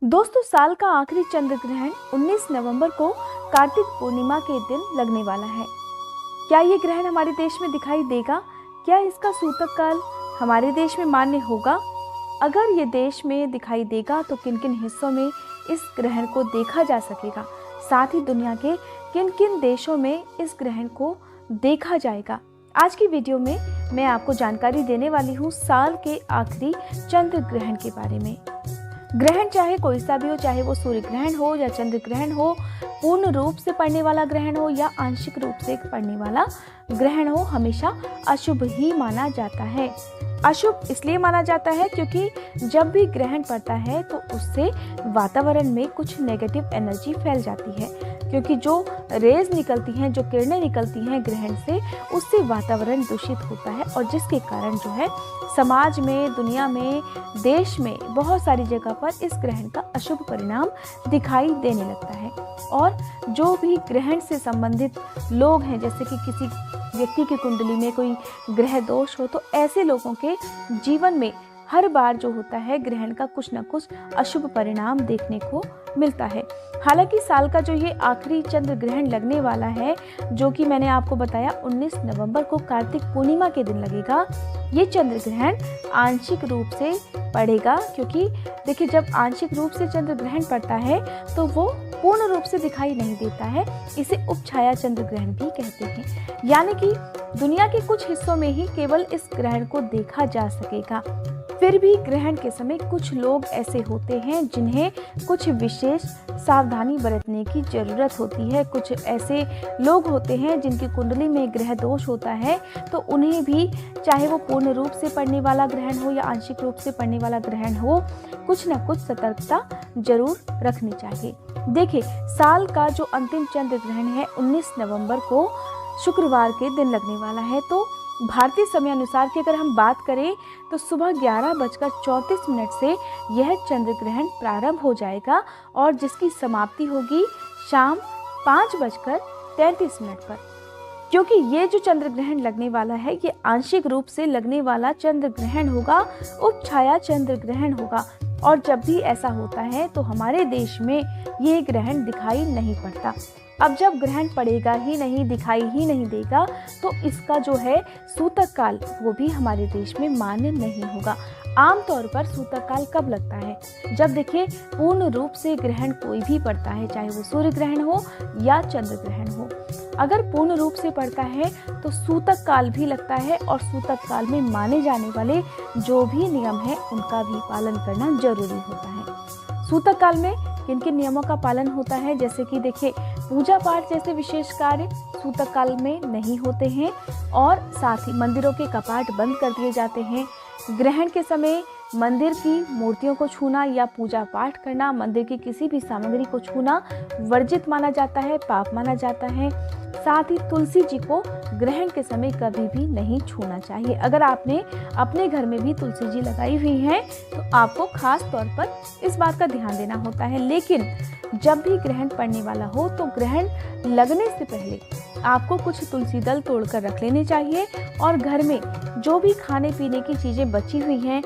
दोस्तों, साल का आखिरी चंद्र ग्रहण 19 नवंबर को कार्तिक पूर्णिमा के दिन लगने वाला है। क्या ये ग्रहण हमारे देश में दिखाई देगा? क्या इसका सूतक काल हमारे देश में मान्य होगा? अगर ये देश में दिखाई देगा तो किन किन हिस्सों में इस ग्रहण को देखा जा सकेगा, साथ ही दुनिया के किन किन देशों में इस ग्रहण को देखा जाएगा। आज की वीडियो में मैं आपको जानकारी देने वाली हूँ साल के आखिरी चंद्र ग्रहण के बारे में। ग्रहण चाहे कोई सा भी हो, चाहे वो सूर्य ग्रहण हो या चंद्र ग्रहण हो, पूर्ण रूप से पड़ने वाला ग्रहण हो या आंशिक रूप से पड़ने वाला ग्रहण हो, हमेशा अशुभ ही माना जाता है। अशुभ इसलिए माना जाता है क्योंकि जब भी ग्रहण पड़ता है तो उससे वातावरण में कुछ नेगेटिव एनर्जी फैल जाती है, क्योंकि जो रेज निकलती हैं, जो किरणें निकलती हैं ग्रहण से, उससे वातावरण दूषित होता है और जिसके कारण जो है समाज में, दुनिया में, देश में बहुत सारी जगह पर इस ग्रहण का अशुभ परिणाम दिखाई देने लगता है। और जो भी ग्रहण से संबंधित लोग हैं, जैसे कि किसी व्यक्ति की कुंडली में कोई ग्रह दोष हो, तो ऐसे लोगों के जीवन में हर बार जो होता है ग्रहण का कुछ न कुछ अशुभ परिणाम देखने को मिलता है। हालांकि साल का जो ये आखिरी चंद्र ग्रहण लगने वाला है, जो कि मैंने आपको बताया 19 नवंबर को कार्तिक पूर्णिमा के दिन लगेगा, ये चंद्र ग्रहण आंशिक रूप से पड़ेगा। क्योंकि देखिए, जब आंशिक रूप से चंद्र ग्रहण पड़ता है तो वो पूर्ण रूप से दिखाई नहीं देता है। इसे उपछाया चंद्र ग्रहण भी कहते हैं, यानी कि दुनिया के कुछ हिस्सों में ही केवल इस ग्रहण को देखा जा सकेगा। फिर भी ग्रहण के समय कुछ लोग ऐसे होते हैं जिन्हें कुछ विशेष सावधानी बरतने की जरूरत होती है। कुछ ऐसे लोग होते हैं जिनकी कुंडली में ग्रह दोष होता है, तो उन्हें भी, चाहे वो पूर्ण रूप से पड़ने वाला ग्रहण हो या आंशिक रूप से पड़ने वाला ग्रहण हो, कुछ न कुछ सतर्कता जरूर रखनी चाहिए। देखिए, साल का जो अंतिम चंद्र ग्रहण है 19 नवंबर को शुक्रवार के दिन लगने वाला है। तो भारतीय समय अनुसार की अगर हम बात करें तो सुबह 11:34 से यह चंद्र ग्रहण प्रारंभ हो जाएगा और जिसकी समाप्ति होगी शाम 5:33 पर। क्योंकि ये जो चंद्र ग्रहण लगने वाला है, ये आंशिक रूप से लगने वाला चंद्र ग्रहण होगा, उपछाया चंद्र ग्रहण होगा। और जब भी ऐसा होता है तो हमारे देश में ये ग्रहण दिखाई नहीं पड़ता। अब जब ग्रहण पड़ेगा ही नहीं, दिखाई ही नहीं देगा, तो इसका जो है सूतक काल वो भी हमारे देश में मान्य नहीं होगा। आमतौर पर सूतक काल कब लगता है? जब देखिए पूर्ण रूप से ग्रहण कोई भी पड़ता है, चाहे वो सूर्य ग्रहण हो या चंद्र ग्रहण हो। अगर पूर्ण रूप से पड़ता है तो सूतक काल भी लगता है और सूतक काल में माने जाने वाले जो भी नियम है उनका भी पालन करना जरूरी होता है। सूतक काल में किन किन नियमों का पालन होता है? जैसे कि देखिए, पूजा पाठ जैसे विशेष कार्य सूतक काल में नहीं होते हैं और साथ ही मंदिरों के कपाट बंद कर दिए जाते हैं। ग्रहण के समय मंदिर की मूर्तियों को छूना या पूजा पाठ करना, मंदिर की किसी भी सामग्री को छूना वर्जित माना जाता है, पाप माना जाता है। साथ ही तुलसी जी को ग्रहण के समय कभी भी नहीं छूना चाहिए। अगर आपने अपने घर में भी तुलसी जी लगाई हुई है तो आपको खास तौर पर इस बात का ध्यान देना होता है। लेकिन जब भी ग्रहण पड़ने वाला हो तो ग्रहण लगने से पहले आपको कुछ तुलसी दल तोड़कर रख लेने चाहिए और घर में जो भी खाने पीने की चीज़ें बची हुई हैं,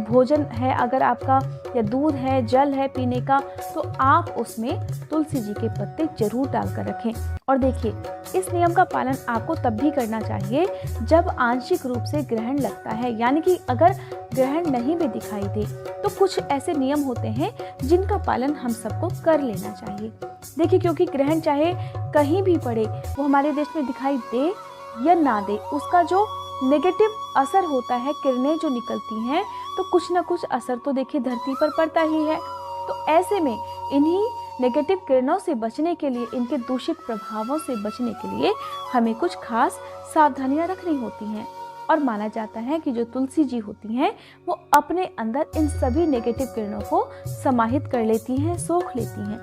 भोजन है अगर आपका, या दूध है, जल है पीने का, तो आप उसमें तुलसी जी के पत्ते जरूर डालकर रखें। और देखिए, इस नियम का पालन आपको तब भी करना चाहिए जब आंशिक रूप से ग्रहण लगता है, यानी कि अगर ग्रहण नहीं भी दिखाई दे तो कुछ ऐसे नियम होते हैं जिनका पालन हम सबको कर लेना चाहिए। देखिए, क्योंकि ग्रहण चाहे कहीं भी पड़े, वो हमारे देश में दिखाई दे या ना दे, उसका जो नेगेटिव असर होता है, किरणें जो निकलती हैं, तो कुछ ना कुछ असर तो देखिए धरती पर पड़ता ही है। तो ऐसे में इन्हीं नेगेटिव किरणों से बचने के लिए, इनके दूषित प्रभावों से बचने के लिए हमें कुछ खास सावधानियां रखनी होती हैं। और माना जाता है कि जो तुलसी जी होती हैं वो अपने अंदर इन सभी नेगेटिव किरणों को समाहित कर लेती हैं, सोख लेती हैं।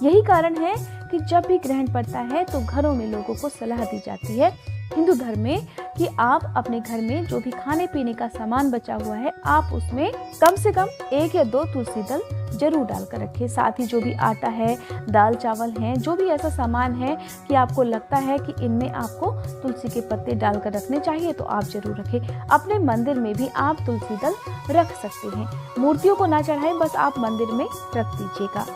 यही कारण है कि जब भी ग्रहण पड़ता है तो घरों में लोगों को सलाह दी जाती है, हिंदू धर्म में, कि आप अपने घर में जो भी खाने पीने का सामान बचा हुआ है, आप उसमें कम से कम 1 या 2 तुलसी दल जरूर डालकर रखें। साथ ही जो भी आटा है, दाल चावल हैं, जो भी ऐसा सामान है कि आपको लगता है कि इनमें आपको तुलसी के पत्ते डालकर रखने चाहिए, तो आप जरूर रखें। अपने मंदिर में भी आप तुलसी दल रख सकते हैं। मूर्तियों को ना चढ़ाएं, बस आप मंदिर में रख दीजिएगा।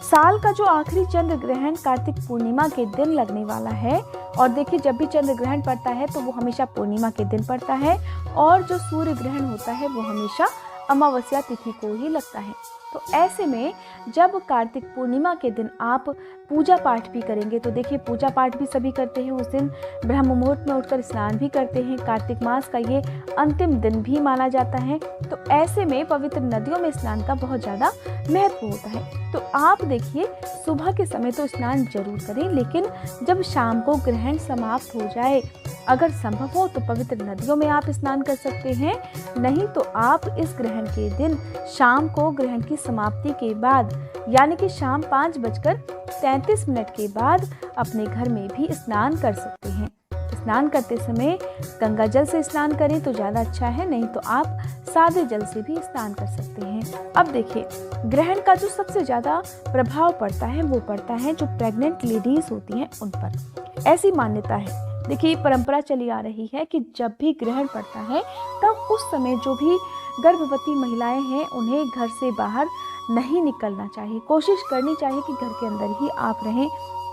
साल का जो आखिरी चंद्र ग्रहण कार्तिक पूर्णिमा के दिन लगने वाला है, और देखिए जब भी चंद्र ग्रहण पड़ता है तो वो हमेशा पूर्णिमा के दिन पड़ता है, और जो सूर्य ग्रहण होता है वो हमेशा अमावस्या तिथि को ही लगता है। तो ऐसे में जब कार्तिक पूर्णिमा के दिन आप पूजा पाठ भी करेंगे, तो देखिए पूजा पाठ भी सभी करते हैं उस दिन, ब्रह्म मुहूर्त में उठकर स्नान भी करते हैं। कार्तिक मास का ये अंतिम दिन भी माना जाता है। तो ऐसे में पवित्र नदियों में स्नान का बहुत ज़्यादा महत्व होता है। तो आप देखिए सुबह के समय तो स्नान जरूर करें, लेकिन जब शाम को ग्रहण समाप्त हो जाए, अगर संभव हो तो पवित्र नदियों में आप स्नान कर सकते हैं। नहीं तो आप इस ग्रहण के दिन शाम को ग्रहण की समाप्ति के बाद, यानी कि शाम 5:33 के बाद अपने घर में भी स्नान कर सकते हैं। स्नान करते समय गंगा जल से स्नान करें तो ज़्यादा अच्छा है, नहीं तो आप सादे जल से भी स्नान कर सकते हैं। अब देखिए ग्रहण का जो सबसे ज़्यादा प्रभाव पड़ता है वो पड़ता है जो प्रेग्नेंट लेडीज होती हैं उन पर। ऐसी मान्यता है, देखिए परंपरा चली आ रही है कि जब भी ग्रहण पड़ता है तब उस समय जो भी गर्भवती महिलाएं हैं उन्हें घर से बाहर नहीं निकलना चाहिए। कोशिश करनी चाहिए कि घर के अंदर ही आप रहें।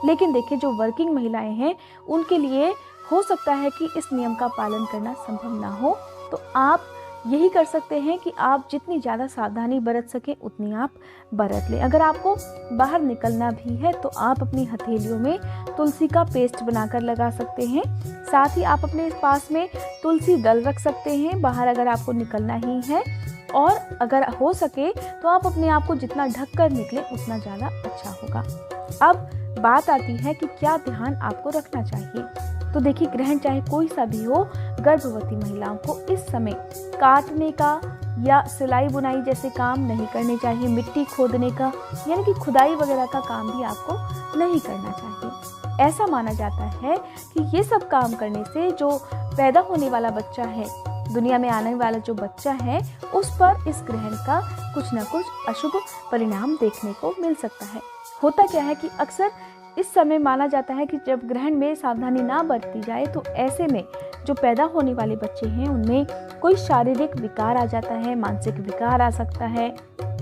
लेकिन देखिए जो वर्किंग महिलाएं हैं उनके लिए हो सकता है कि इस नियम का पालन करना संभव ना हो, तो आप यही कर सकते हैं कि आप जितनी ज़्यादा सावधानी बरत सकें उतनी आप बरत लें। अगर आपको बाहर निकलना भी है तो आप अपनी हथेलियों में तुलसी का पेस्ट बनाकर लगा सकते हैं। साथ ही आप अपने पास में तुलसी दल रख सकते हैं बाहर अगर आपको निकलना ही है, और अगर हो सके तो आप अपने आप को जितना ढक कर निकलें उतना ज़्यादा अच्छा होगा। अब बात आती है कि क्या ध्यान आपको रखना चाहिए। तो देखिए ग्रहण चाहे कोई सा भी हो, गर्भवती महिलाओं को इस समय काटने का या सिलाई बुनाई जैसे काम नहीं करने चाहिए। मिट्टी खोदने का यानी कि खुदाई वगैरह का काम भी आपको नहीं करना चाहिए। ऐसा माना जाता है कि ये सब काम करने से जो पैदा होने वाला बच्चा है, दुनिया में आने वाला जो बच्चा है, उस पर इस ग्रहण का कुछ न कुछ अशुभ परिणाम देखने को मिल सकता है। होता क्या है कि अक्सर इस समय माना जाता है कि जब ग्रहण में सावधानी ना बरती जाए तो ऐसे में जो पैदा होने वाले बच्चे हैं उनमें कोई शारीरिक विकार आ जाता है, मानसिक विकार आ सकता है।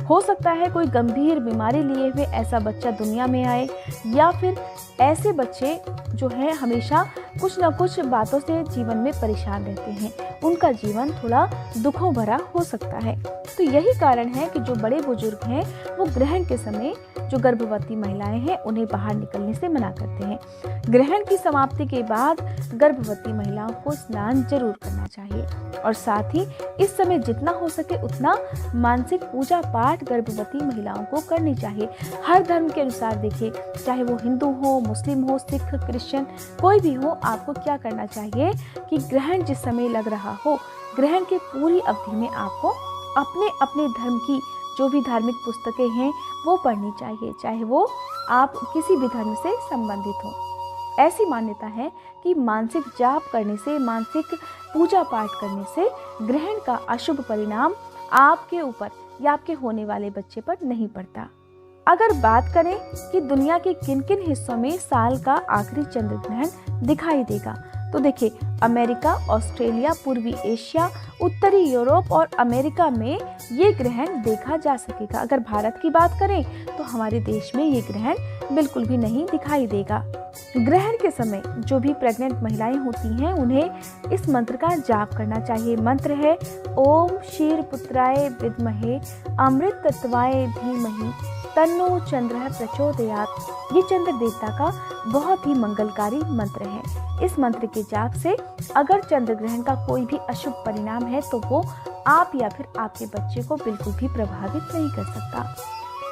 हो सकता है कोई गंभीर बीमारी लिए हुए ऐसा बच्चा दुनिया में आए, या फिर ऐसे बच्चे जो हैं हमेशा कुछ न कुछ बातों से जीवन में परेशान रहते हैं, उनका जीवन थोड़ा दुखों भरा हो सकता है। तो यही कारण है कि जो बड़े बुजुर्ग हैं वो ग्रहण के समय जो गर्भवती महिलाएं हैं उन्हें बाहर निकलने से मना करते हैं। ग्रहण की समाप्ति के बाद गर्भवती महिलाओं को स्नान जरूर करना चाहिए, और साथ ही इस समय जितना हो सके उतना मानसिक पूजा पाठ गर्भवती महिलाओं को करनी चाहिए। हर धर्म के अनुसार देखिए, चाहे वो हिंदू हो, मुस्लिम हो, सिख, क्रिश्चियन, कोई भी हो, आपको क्या करना चाहिए कि ग्रहण जिस समय लग रहा हो, ग्रहण की पूरी अवधि में आपको अपने अपने धर्म की जो भी धार्मिक पुस्तकें हैं वो पढ़नी चाहिए, चाहे वो आप किसी भी धर्म से संबंधित हो। ऐसी मान्यता है कि मानसिक जाप करने से, मानसिक पूजा पाठ करने से ग्रहण का अशुभ परिणाम आपके ऊपर या आपके होने वाले बच्चे पर नहीं पड़ता। अगर बात करें कि दुनिया के किन किन हिस्सों में साल का आखिरी चंद्र ग्रहण दिखाई देगा, तो देखिए अमेरिका, ऑस्ट्रेलिया, पूर्वी एशिया, उत्तरी यूरोप और अमेरिका में ये ग्रहण देखा जा सकेगा। अगर भारत की बात करें तो हमारे देश में ये ग्रहण बिल्कुल भी नहीं दिखाई देगा। ग्रहण के समय जो भी प्रेग्नेंट महिलाएं होती हैं उन्हें इस मंत्र का जाप करना चाहिए। मंत्र है ओम क्षीर पुत्राय विद्महे अमृतत्वाय धीमहि तन्नो चंद्रः प्रचोदयात्। ये चंद्र देवता का बहुत ही मंगलकारी मंत्र है। इस मंत्र के जाप से अगर चंद्र ग्रहण का कोई भी अशुभ परिणाम है तो वो आप या फिर आपके बच्चे को बिल्कुल भी प्रभावित नहीं कर सकता।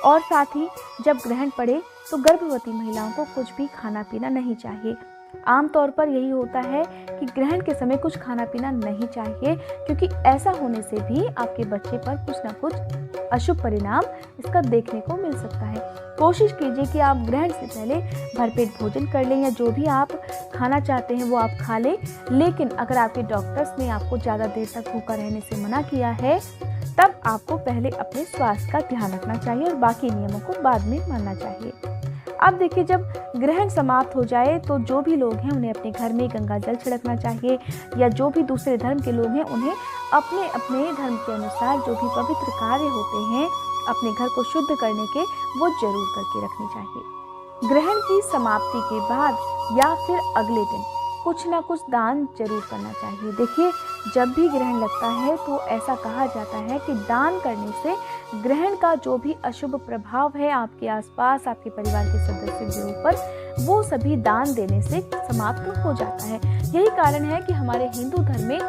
और साथ ही जब ग्रहण पड़े तो गर्भवती महिलाओं को कुछ भी खाना पीना नहीं चाहिए। आमतौर पर यही होता है कि ग्रहण के समय कुछ खाना पीना नहीं चाहिए, क्योंकि ऐसा होने से भी आपके बच्चे पर कुछ ना कुछ अशुभ परिणाम इसका देखने को मिल सकता है। कोशिश कीजिए कि आप ग्रहण से पहले भरपेट भोजन कर लें, या जो भी आप खाना चाहते हैं वो आप खा लें। लेकिन अगर आपके डॉक्टर्स ने आपको ज़्यादा देर तक भूखा रहने से मना किया है, तब आपको पहले अपने स्वास्थ्य का ध्यान रखना चाहिए और बाकी नियमों को बाद में मानना चाहिए। अब देखिए, जब ग्रहण समाप्त हो जाए तो जो भी लोग हैं उन्हें अपने घर में गंगा जल छिड़कना चाहिए, या जो भी दूसरे धर्म के लोग हैं उन्हें अपने अपने धर्म के अनुसार जो भी पवित्र कार्य होते हैं अपने घर को शुद्ध करने के, वो जरूर करके रखने चाहिए। ग्रहण की समाप्ति के बाद या फिर अगले दिन कुछ ना कुछ दान जरूर करना चाहिए। देखिए, जब भी ग्रहण लगता है तो ऐसा कहा जाता है कि दान करने से ग्रहण का जो भी अशुभ प्रभाव है आपके आसपास, आपके परिवार के सदस्यों के ऊपर, वो सभी दान देने से समाप्त हो जाता है। यही कारण है कि हमारे हिंदू धर्म में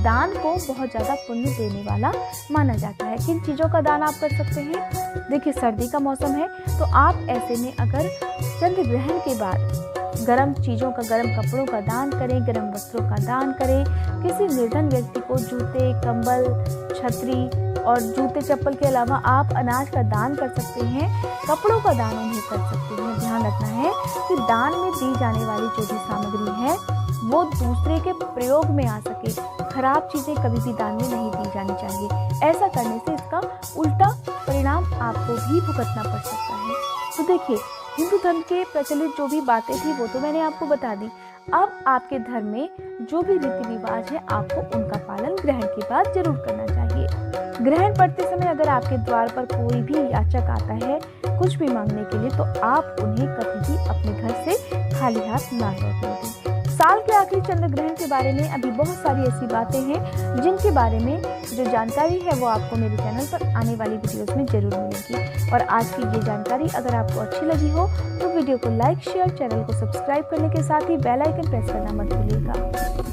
दान को बहुत ज़्यादा पुण्य देने वाला माना जाता है। किन चीज़ों का दान आप कर सकते हैं? देखिए, सर्दी का मौसम है तो आप ऐसे में अगर चंद्र ग्रहण के बाद गर्म चीज़ों का, गर्म कपड़ों का दान करें, गर्म वस्त्रों का दान करें। किसी निर्धन व्यक्ति को जूते, कंबल, छतरी और जूते चप्पल के अलावा आप अनाज का दान कर सकते हैं, कपड़ों का दान उन्हें कर सकते हैं। ध्यान रखना है कि दान में दी जाने वाली जो भी सामग्री है वो दूसरे के प्रयोग में आ सके। खराब चीज़ें कभी भी दान में नहीं दी जानी चाहिए। ऐसा करने से इसका उल्टा परिणाम आपको भी भुगतना पड़ सकता है। तो देखिए, हिंदू धर्म के प्रचलित जो भी बातें थी वो तो मैंने आपको बता दी। अब आपके धर्म में जो भी रीति रिवाज है आपको उनका पालन ग्रहण के बाद जरूर करना चाहिए। ग्रहण पड़ते समय अगर आपके द्वार पर कोई भी याचक आता है कुछ भी मांगने के लिए, तो आप उन्हें कभी भी अपने घर से खाली हाथ ना लौटने दें। साल के आखिरी चंद्र ग्रहण के बारे में अभी बहुत सारी ऐसी बातें हैं जिनके बारे में जो जानकारी है वो आपको मेरे चैनल पर आने वाली वीडियोस में जरूर मिलेगी। और आज की ये जानकारी अगर आपको अच्छी लगी हो तो वीडियो को लाइक, शेयर, चैनल को सब्सक्राइब करने के साथ ही बेल आइकन प्रेस करना मत भूलिएगा।